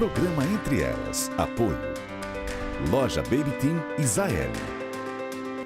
Programa Entre Elas. Apoio. Loja Baby Team Israel.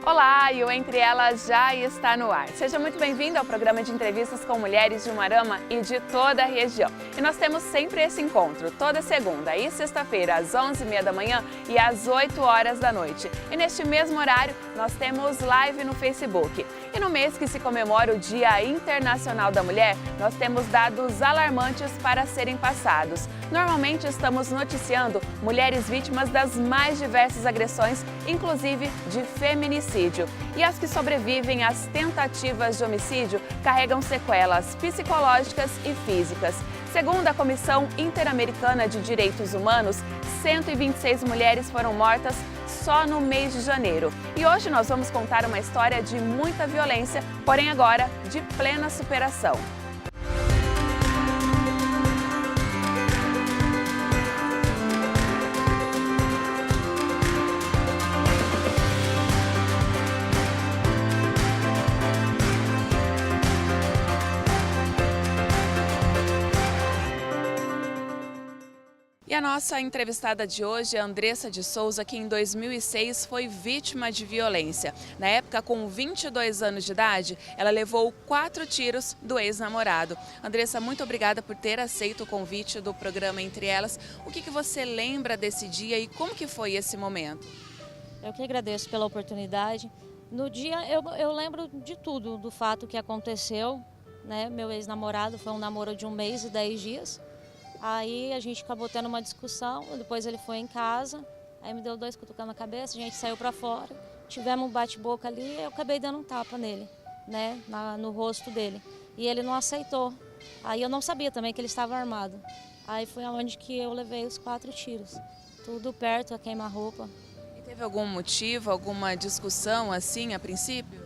Olá, e o Entre Elas já está no ar. Seja muito bem-vindo ao programa de entrevistas com mulheres de Umuarama e de toda a região. E nós temos sempre esse encontro, toda segunda e sexta-feira, às 11h30 da manhã e às 8 horas da noite. E neste mesmo horário, nós temos live no Facebook. E no mês que se comemora o Dia Internacional da Mulher, nós temos dados alarmantes para serem passados. Normalmente estamos noticiando mulheres vítimas das mais diversas agressões, inclusive de feminicídio. E as que sobrevivem às tentativas de homicídio carregam sequelas psicológicas e físicas. Segundo a Comissão Interamericana de Direitos Humanos, 126 mulheres foram mortas só no mês de janeiro. E hoje nós vamos contar uma história de muita violência, porém agora de plena superação. E a nossa entrevistada de hoje é Andressa de Souza, que em 2006 foi vítima de violência. Na época, com 22 anos de idade, ela levou 4 tiros do ex-namorado. Andressa, muito obrigada por ter aceito o convite do programa Entre Elas. O que você lembra desse dia e como que foi esse momento? Eu que agradeço pela oportunidade. No dia eu lembro de tudo, do fato que aconteceu, né? Meu ex-namorado foi um namoro de 1 mês e 10 dias. Aí a gente acabou tendo uma discussão, depois ele foi em casa, aí me deu 2 cutucões na cabeça, a gente saiu pra fora, tivemos um bate-boca ali e eu acabei dando um tapa nele, né, no rosto dele. E ele não aceitou. Aí eu não sabia também que ele estava armado. Aí foi aonde que eu levei os 4 tiros, tudo perto, a queima-roupa. E teve algum motivo, alguma discussão assim a princípio?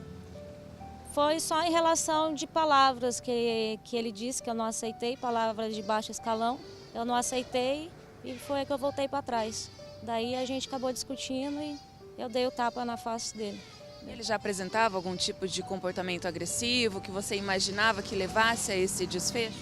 Foi só em relação de palavras que ele disse que eu não aceitei, palavras de baixo escalão. Eu não aceitei e foi que eu voltei para trás. Daí a gente acabou discutindo e eu dei o tapa na face dele. Ele já apresentava algum tipo de comportamento agressivo que você imaginava que levasse a esse desfecho?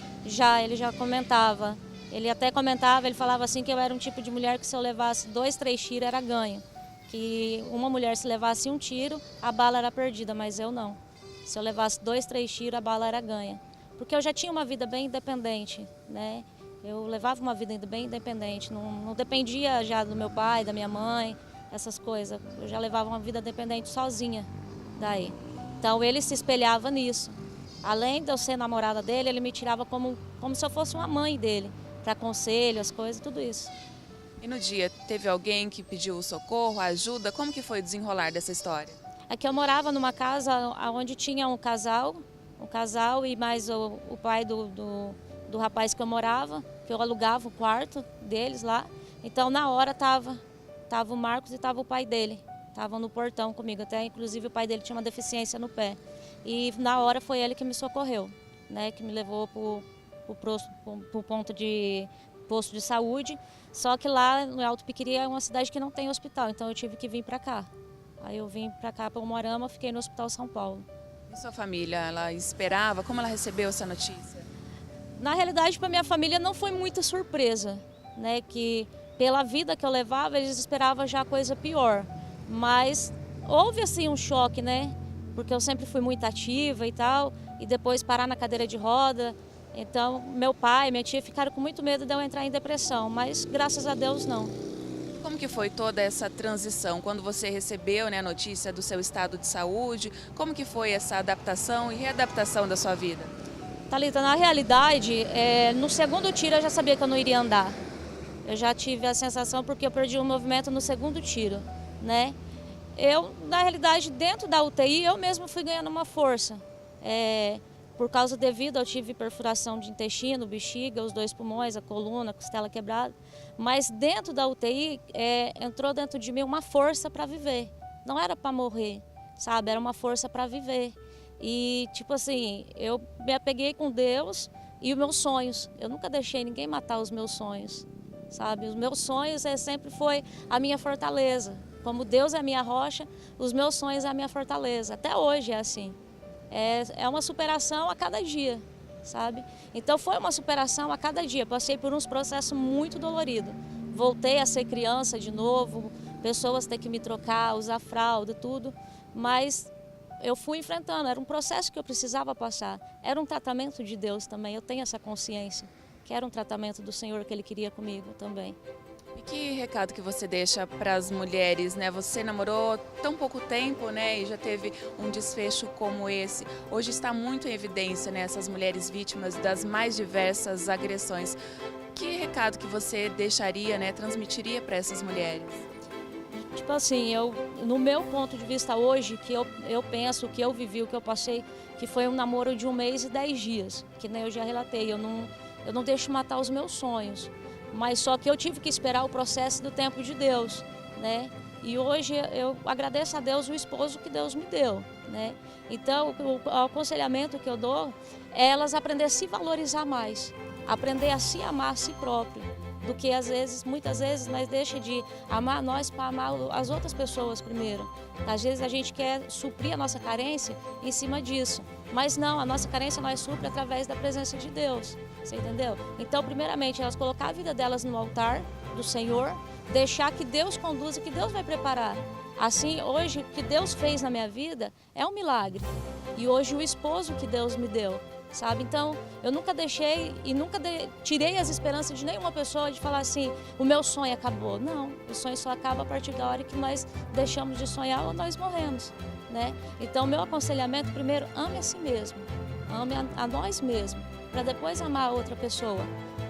Ele já comentava. Ele até comentava, ele falava assim que eu era um tipo de mulher que se eu levasse 2, 3 tiros era ganho. Que uma mulher se levasse 1 tiro, a bala era perdida, mas eu não. Se eu levasse 2, 3 tiros, a bala era ganha. Porque eu já tinha uma vida bem independente, né? Eu levava uma vida bem independente, não dependia já do meu pai, da minha mãe, essas coisas. Eu já levava uma vida independente sozinha daí. Então ele se espelhava nisso. Além de eu ser namorada dele, ele me tirava como se eu fosse uma mãe dele, para conselho, as coisas, tudo isso. E no dia, teve alguém que pediu socorro, ajuda? Como que foi o desenrolar dessa história? Aqui eu morava numa casa onde tinha um casal e mais o pai do rapaz que eu morava, que eu alugava o quarto deles lá. Então na hora tava o Marcos e tava o pai dele, estavam no portão comigo, até inclusive o pai dele tinha uma deficiência no pé. E na hora foi ele que me socorreu, né, que me levou pro ponto de posto de saúde, só que lá no Alto Piquiri é uma cidade que não tem hospital, então eu tive que vir para cá. Aí eu vim para cá, para Umuarama, fiquei no Hospital São Paulo. E sua família, ela esperava? Como ela recebeu essa notícia? Na realidade, para minha família não foi muita surpresa, né? Que pela vida que eu levava, eles esperavam já coisa pior. Mas houve assim um choque, né? Porque eu sempre fui muito ativa e tal, e depois parar na cadeira de roda. Então, meu pai, minha tia ficaram com muito medo de eu entrar em depressão, mas graças a Deus não. Como que foi toda essa transição? Quando você recebeu, né, a notícia do seu estado de saúde, como que foi essa adaptação e readaptação da sua vida? Thalita, na realidade, no segundo tiro eu já sabia que eu não iria andar. Eu já tive a sensação porque eu perdi o movimento no segundo tiro, né? Na realidade, dentro da UTI, eu mesma fui ganhando uma força. Por causa devido, eu tive perfuração de intestino, bexiga, os 2 pulmões, a coluna, a costela quebrada. Mas dentro da UTI, entrou dentro de mim uma força para viver. Não era para morrer, sabe? Era uma força para viver. E, tipo assim, eu me apeguei com Deus e os meus sonhos. Eu nunca deixei ninguém matar os meus sonhos, sabe? Os meus sonhos sempre foi a minha fortaleza. Como Deus é a minha rocha, os meus sonhos é a minha fortaleza. Até hoje é assim. É uma superação a cada dia, sabe? Então foi uma superação a cada dia, passei por uns processos muito doloridos. Voltei a ser criança de novo, pessoas ter que me trocar, usar fralda, tudo, mas eu fui enfrentando, era um processo que eu precisava passar, era um tratamento de Deus também, eu tenho essa consciência, que era um tratamento do Senhor que Ele queria comigo também. E que recado que você deixa para as mulheres, né? Você namorou tão pouco tempo, né? E já teve um desfecho como esse. Hoje está muito em evidência, né? Essas mulheres vítimas das mais diversas agressões. Que recado que você deixaria, né? Transmitiria para essas mulheres? Tipo assim, no meu ponto de vista hoje, que eu penso, o que eu vivi, o que eu passei, que foi um namoro de 1 mês e 10 dias, que nem eu já relatei, eu não deixo matar os meus sonhos, mas só que eu tive que esperar o processo do tempo de Deus, né? E hoje eu agradeço a Deus o esposo que Deus me deu, né? Então, o aconselhamento que eu dou é elas aprenderem a se valorizar mais, aprender a se amar a si próprio, do que muitas vezes nós deixamos de amar nós para amar as outras pessoas primeiro. Às vezes a gente quer suprir a nossa carência em cima disso, mas não, a nossa carência nós supre através da presença de Deus, você entendeu? Então, primeiramente, elas colocar a vida delas no altar do Senhor, deixar que Deus conduza, que Deus vai preparar. Assim, hoje, o que Deus fez na minha vida é um milagre. E hoje o esposo que Deus me deu, sabe? Então, eu nunca deixei e nunca tirei as esperanças de nenhuma pessoa de falar assim, o meu sonho acabou. Não, o sonho só acaba a partir da hora que nós deixamos de sonhar ou nós morremos, né? Então, meu aconselhamento, primeiro, ame a si mesmo, ame a nós mesmos, para depois amar a outra pessoa.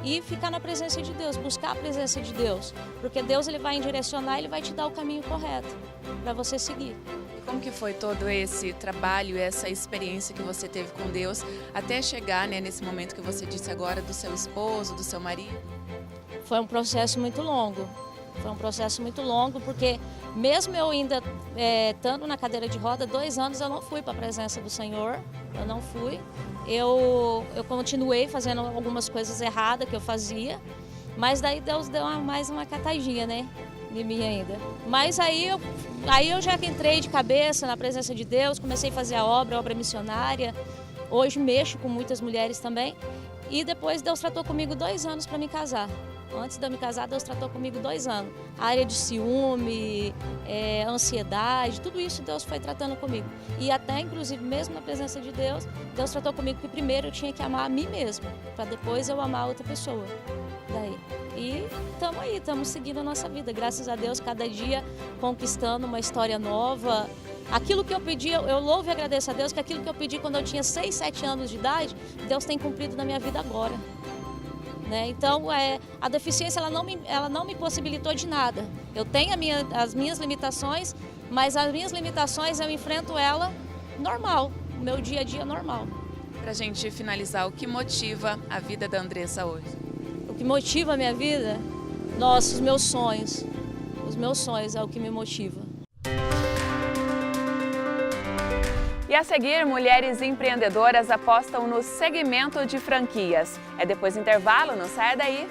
E ficar na presença de Deus, buscar a presença de Deus, porque Deus ele vai direcionar, Ele vai te dar o caminho correto para você seguir. E como que foi todo esse trabalho, essa experiência que você teve com Deus, até chegar, né, nesse momento que você disse agora do seu esposo, do seu marido? Foi um processo muito longo. Foi um processo muito longo, porque mesmo eu ainda estando na cadeira de roda, 2 anos eu não fui para a presença do Senhor, eu não fui. Eu continuei fazendo algumas coisas erradas que eu fazia, mas daí Deus deu mais uma catadinha, né, de mim ainda. Mas aí eu já entrei de cabeça na presença de Deus, comecei a fazer a obra missionária, hoje mexo com muitas mulheres também, e depois Deus tratou comigo 2 anos para me casar. Antes de eu me casar, Deus tratou comigo 2 anos. A área de ciúme, ansiedade, tudo isso Deus foi tratando comigo. E até, inclusive, mesmo na presença de Deus, Deus tratou comigo que primeiro eu tinha que amar a mim mesmo, para depois eu amar a outra pessoa. Daí. E estamos aí, estamos seguindo a nossa vida. Graças a Deus, cada dia conquistando uma história nova. Aquilo que eu pedi, eu louvo e agradeço a Deus, que aquilo que eu pedi quando eu tinha 6, 7 anos de idade, Deus tem cumprido na minha vida agora. Né? Então, a deficiência ela não me possibilitou de nada. Eu tenho as minhas limitações, mas as minhas limitações eu enfrento ela normal, o meu dia a dia normal. Pra gente finalizar, o que motiva a vida da Andressa hoje? O que motiva a minha vida? Nossa, os meus sonhos. Os meus sonhos é o que me motiva. E a seguir, mulheres empreendedoras apostam no segmento de franquias. É depois do intervalo, não saia daí!